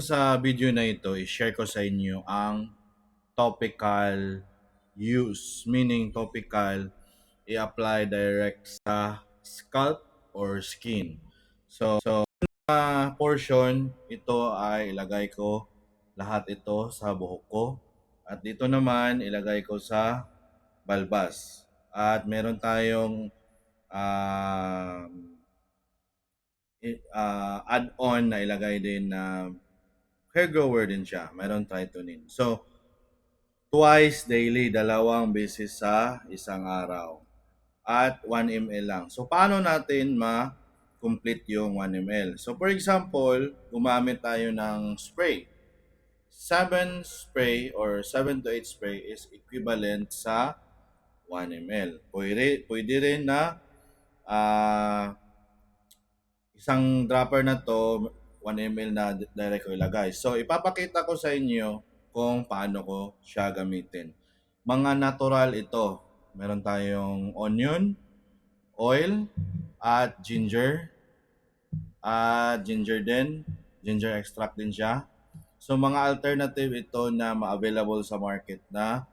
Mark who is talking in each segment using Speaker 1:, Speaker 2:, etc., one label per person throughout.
Speaker 1: Sa video na ito, i-share ko sa inyo ang topical use, meaning topical i-apply direct sa scalp or skin. So, portion, ito ay ilagay ko lahat ito sa buhok ko. At dito naman, ilagay ko sa balbas. At meron tayong um, add-on na ilagay din na hair grower din siya. Mayroon tritoniin. So, twice daily, dalawang beses sa isang araw. At 1 ml lang. So, paano natin ma-complete yung 1 ml? So, for example, gumamit tayo ng spray. 7 spray or 7 to 8 spray is equivalent sa 1 ml. Pwede rin na ah, isang dropper na to, 1 ml na direct ko ilagay. So, ipapakita ko sa inyo kung paano ko siya gamitin. Mga natural ito. Meron tayong onion, oil, at ginger. At ginger din. Ginger extract din siya. So, mga alternative ito na ma-available sa market na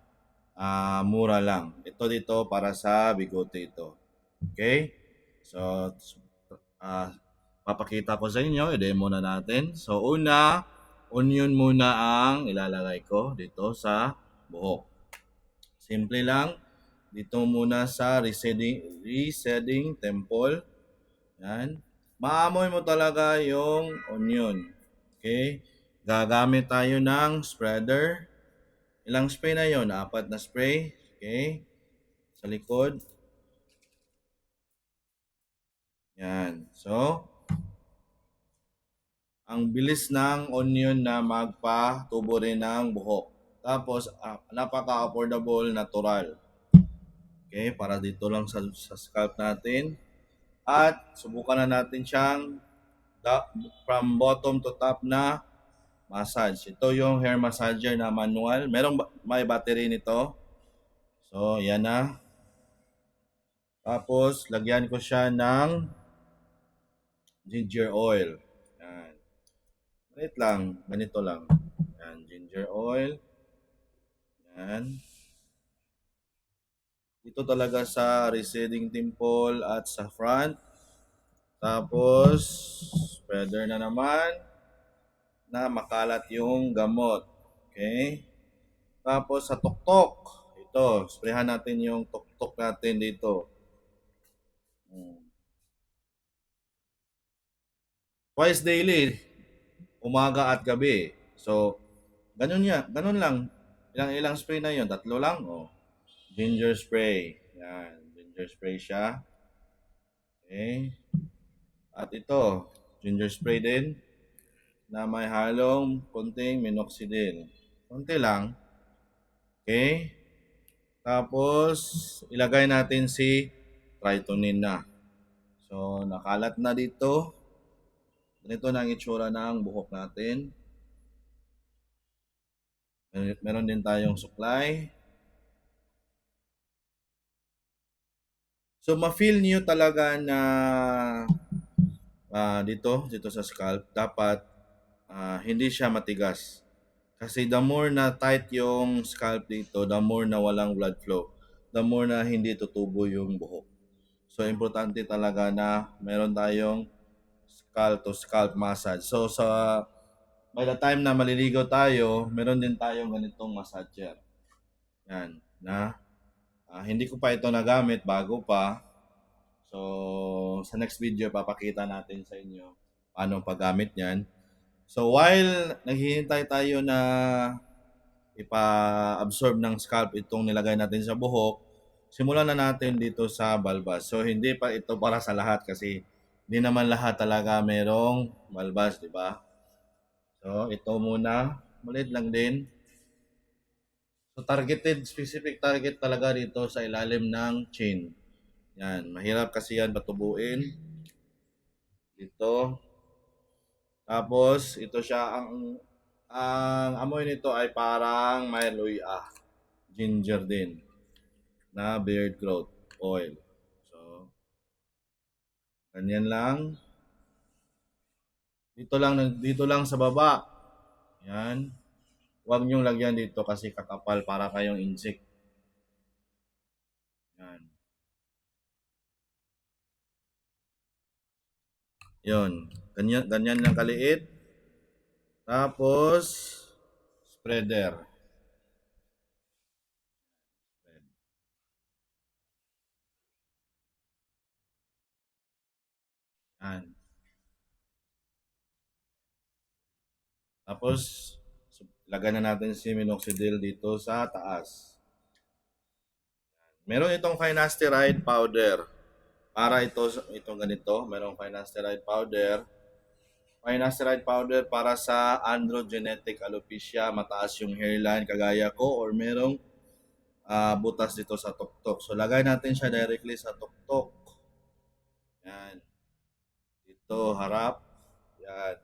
Speaker 1: mura lang. Ito dito para sa bigote ito. Okay? So, uh, papakita ko sa inyo, i-demo na natin. So, una, onion muna ang ilalagay ko dito sa buhok. Simple lang. Dito muna sa receding temple. Yan. Maamoy mo talaga yung onion. Okay? Gagamit tayo ng spreader. Ilang spray na yon? 4 na spray. Okay? Sa likod. Yan. So, ang bilis ng onion na magpatubo rin ng buhok. Tapos, napaka-affordable, natural. Okay, para dito lang sa scalp natin. At subukan na natin siyang from bottom to top na massage. Ito yung hair massager na manual. May battery nito. So, yan na. Tapos, lagyan ko siya ng ginger oil. Yan. Wait lang, ganito lang. Yan, ginger oil. Yan. Dito talaga sa receding dimple at sa front. Tapos, spreader na naman na makalat yung gamot. Okay? Tapos sa tuktok. Ito, sprayhan natin yung tuktok natin dito. Twice daily, umaga at gabi. So, ganun lang. Ilang spray na yon, tatlo lang. Oh. Ginger spray. Yan, ginger spray siya. Okay. At ito, ginger spray din na may halong konting minoxidil. Konti lang. Okay. Tapos, ilagay natin si tritoniin na. So, nakalat na dito. Ganito na ang itsura ng buhok natin. Meron din tayong suklay. So, ma-feel niyo talaga na dito sa scalp, dapat hindi siya matigas. Kasi the more na tight yung scalp dito, the more na walang blood flow. The more na hindi tutubo yung buhok. So, importante talaga na meron tayong scalp to scalp massage. So, by the time na maliligo tayo, meron din tayong ganitong massager. Yan, na hindi ko pa ito nagamit, bago pa. So, sa next video, papakita natin sa inyo paano paggamit niyan. So, while naghihintay tayo na ipa-absorb ng scalp itong nilagay natin sa buhok, simulan na natin dito sa balbas. So, hindi pa ito para sa lahat kasi hindi naman lahat talaga merong balbas, di ba? So, ito muna. Maliit lang din. So, specific target talaga dito sa ilalim ng chin. Yan, mahirap kasi yan patubuin. Dito. Tapos, ito siya, ang amoy nito ay parang may luya. Ginger din. Na beard growth oil. So, ganyan lang. Dito lang sa baba. Yan. Huwag niyong lagyan dito kasi kakapal para kayong insect. Yan. Yun. Ganyan, ganyan lang kaliit. Tapos, spreader. Yan. Tapos, lagyan na natin si minoxidil dito sa taas. Meron itong finasteride powder. Para itong ganito, merong finasteride powder. Finasteride powder para sa androgenetic alopecia, mataas yung hairline kagaya ko or merong butas dito sa tuktok. So lagay natin siya directly sa tuktok. Yan. Dito harap. Yan.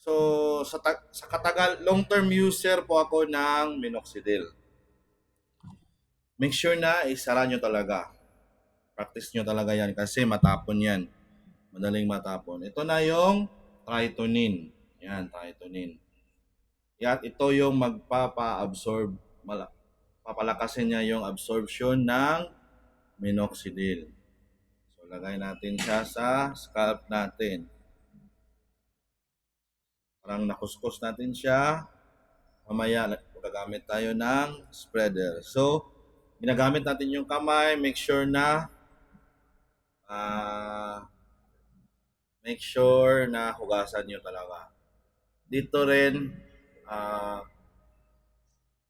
Speaker 1: So sa katagal long term user po ako ng minoxidil. Make sure na isara nyo talaga. Practice nyo talaga yan kasi matapon yan. Madaling matapon. Ito na yung tritonin. Yan, tritonin. Yan, ito yung magpapa-absorb, papalakasin niya yung absorption ng minoxidil. So, lagay natin siya sa scalp natin. Parang nakuskus natin siya. Mamaya, gagamit tayo ng spreader. So, ginagamit natin yung kamay. Uh, make sure na hugasan nyo talaga. Dito rin,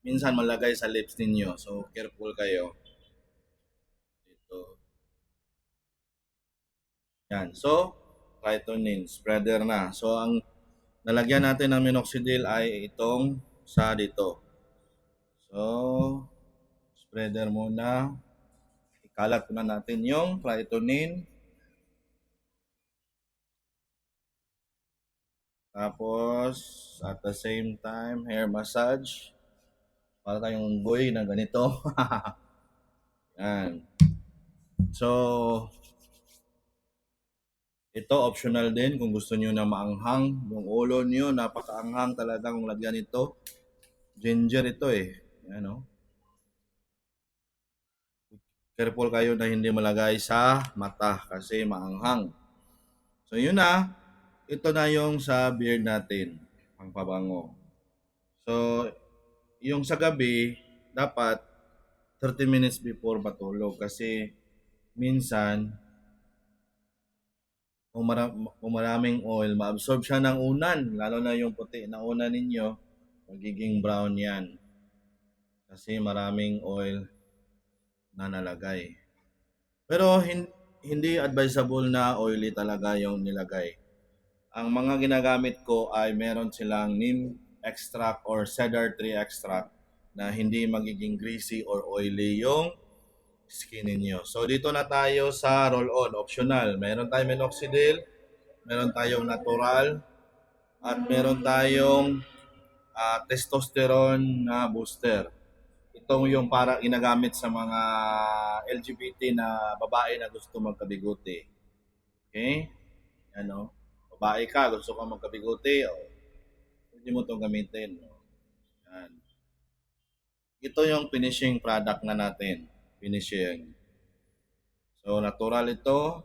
Speaker 1: minsan malagay sa lips ninyo. So, careful kayo. Dito. Yan. So, tritonin, spreader na. So, ang nalagyan natin ng minoxidil ay itong sa dito. So, spreader muna. Ikalat na natin yung tritonin. Tapos, at the same time, hair massage. Para tayong boy na ganito. Yan. So, ito optional din kung gusto niyo na maanghang. Yung ulo niyo, napakaanghang talaga kung lagyan ito. Ginger ito eh. Yan o. Careful kayo na hindi malagay sa mata kasi maanghang. So yun na. Ito na yung sa beard natin. Ang pabango. So, yung sa gabi, dapat 30 minutes before matulog kasi minsan kung maraming oil, ma-absorb siya ng unan. Lalo na yung puti na unan ninyo, magiging brown yan. Kasi maraming oil na nalagay. Pero hindi advisable na oily talaga yung nilagay. Ang mga ginagamit ko ay meron silang neem extract or cedar tree extract na hindi magiging greasy or oily yung skin ninyo. So dito na tayo sa roll-on, optional. Meron tayong minoxidil, meron tayong natural, at meron tayong testosterone na booster. Ito yung para ginagamit sa mga LGBT na babae na gusto magkabigote. Okay? Ano? Babae ka, gusto ka magkabigote, pwede mo itong gamitin. Yan. Ito yung finishing product na natin. Finishing. So, natural ito.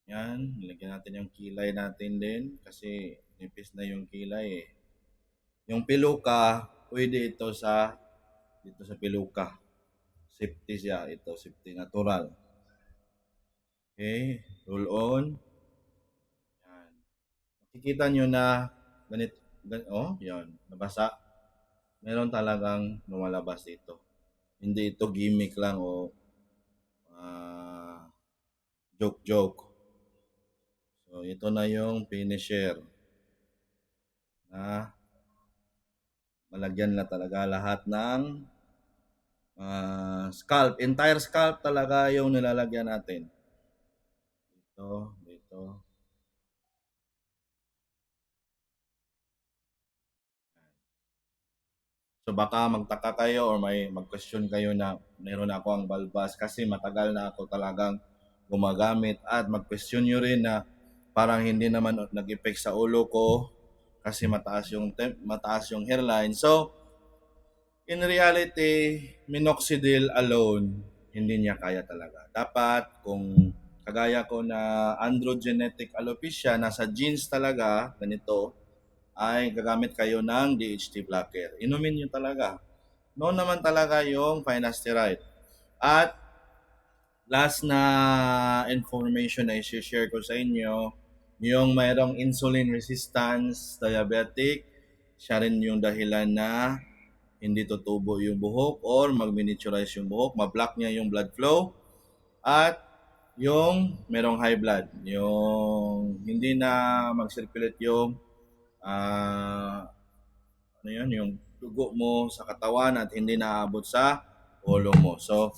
Speaker 1: Yan. Nilagyan natin yung kilay natin din kasi nipis na yung kilay eh. Yung piluka, pwede ito dito sa piluka. Safety siya. Ito, safety natural. Okay. Roll on. Yan. Makikita nyo na yan. Nabasa. Meron talagang lumalabas dito. Hindi ito gimmick lang o joke-joke. So, ito na yung finisher na malagyan na talaga lahat ng scalp. Entire scalp talaga yung nilalagyan natin. Dito. So baka magtaka kayo or may mag-question kayo na meron ako ang balbas kasi matagal na ako talagang gumagamit at mag-question nyo rin na parang hindi naman nag-effect sa ulo ko kasi mataas yung hairline. So, in reality, minoxidil alone, hindi niya kaya talaga. Dapat kung kagaya ko na androgenetic alopecia, nasa genes talaga, ganito, ay gagamit kayo ng DHT blocker. Inumin niyo talaga. Noon naman talaga yung finasteride. At last na information na i-share ko sa inyo, yung mayroong insulin resistance, diabetic, siya rin yung dahilan na hindi tutubo yung buhok or mag-miniaturize yung buhok, ma-block niya yung blood flow, at yung merong high blood, yung hindi na mag-circulate yung ano yun, yung dugo mo sa katawan at hindi naabot sa ulo mo. So,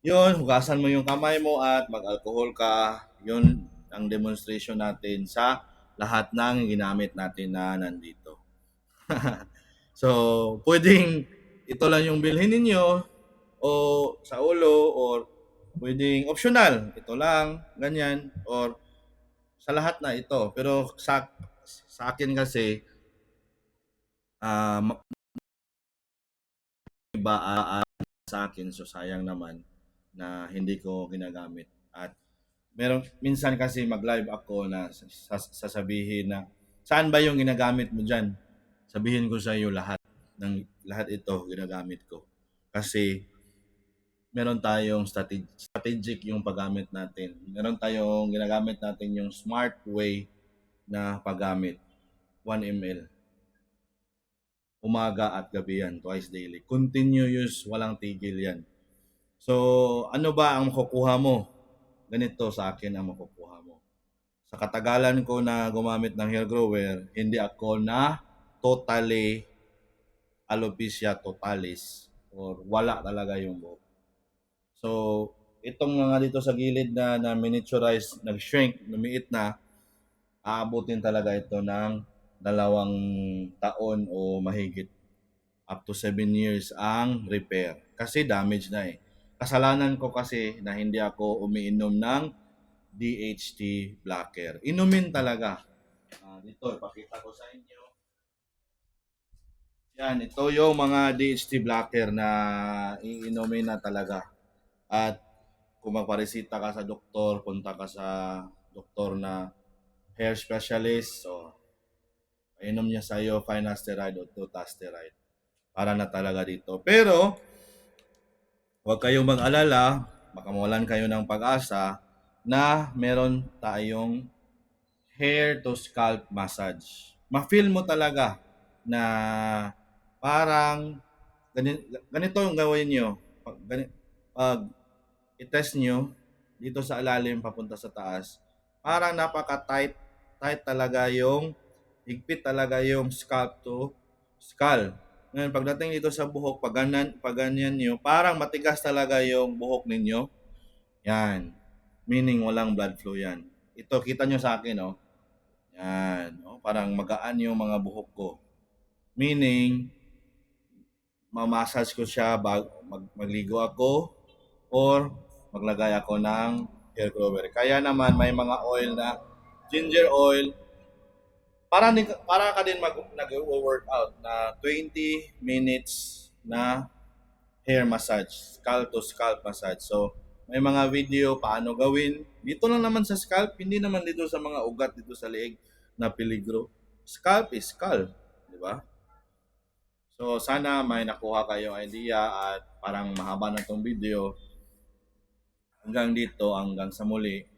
Speaker 1: yun, hugasan mo yung kamay mo at mag-alcohol ka. Yun ang demonstration natin sa lahat ng ginamit natin na nandito. So, pwedeng ito lang yung bilhin ninyo o sa ulo or pwedeng optional. Ito lang, ganyan, or sa lahat na ito. Pero sa akin kasi, uh, iba sa akin, so sayang naman na hindi ko ginagamit. At meron, minsan kasi mag-live ako na sasabihin na, saan ba yung ginagamit mo dyan? Sabihin ko sa iyo lahat. Lahat ito ginagamit ko. Kasi meron tayong strategic yung paggamit natin. Meron tayong ginagamit natin yung smart way na paggamit. 1 ml. Umaga at gabi yan, twice daily. Continuous, walang tigil yan. So, ano ba ang makukuha mo? Ganito sa akin ang makukuha mo. Sa katagalan ko na gumamit ng hair grower, hindi ako na totally alopecia totalis or wala talaga yung buhok. So, itong mga dito sa gilid na miniaturize, nag-shrink, lumiit na, aabutin talaga ito ng 2 taon o mahigit up to 7 years ang repair. Kasi damage na eh. Kasalanan ko kasi na hindi ako umiinom ng DHT blocker. Inumin talaga. Dito, ipakita ko sa inyo. Yan, ito yung mga DHT blocker na iinumin na talaga. At kung magparesita ka sa doktor, punta ka sa doktor na hair specialist, so inom niya sa iyo finasteride o dutasteride para na talaga dito. Pero huwag kayong mag-alala, baka mawalan kayo ng pag-asa na meron tayong hair to scalp massage. Ma-feel mo talaga na parang ganito yung gawin nyo. Pag i-test nyo dito sa ilalim papunta sa taas, parang napaka-tight talaga yung higpit talaga yung scalp to skull. Ngayon, pagdating dito sa buhok, pag ganyan nyo, parang matigas talaga yung buhok ninyo. Yan. Meaning, walang blood flow yan. Ito, kita nyo sa akin, oh. Yan. Oh, parang magaan yung mga buhok ko. Meaning, mamassage ko siya magligo ako or maglagay ako ng hair grower. Kaya naman, may mga oil na ginger oil, para ka din nag-workout na 20 minutes na hair massage, scalp to scalp massage. So, may mga video paano gawin. Dito lang naman sa scalp, hindi naman dito sa mga ugat dito sa leeg na peligro. Scalp is scalp, di ba? So, sana may nakuha kayong idea at parang mahaba na tong video. Hanggang dito, hanggang sa muli.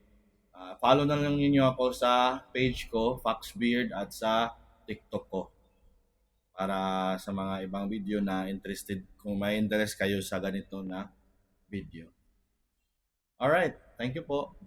Speaker 1: Follow na lang ninyo ako sa page ko, Foxbeard, at sa TikTok ko para sa mga ibang video na interested, kung may interest kayo sa ganito na video. Alright, thank you po.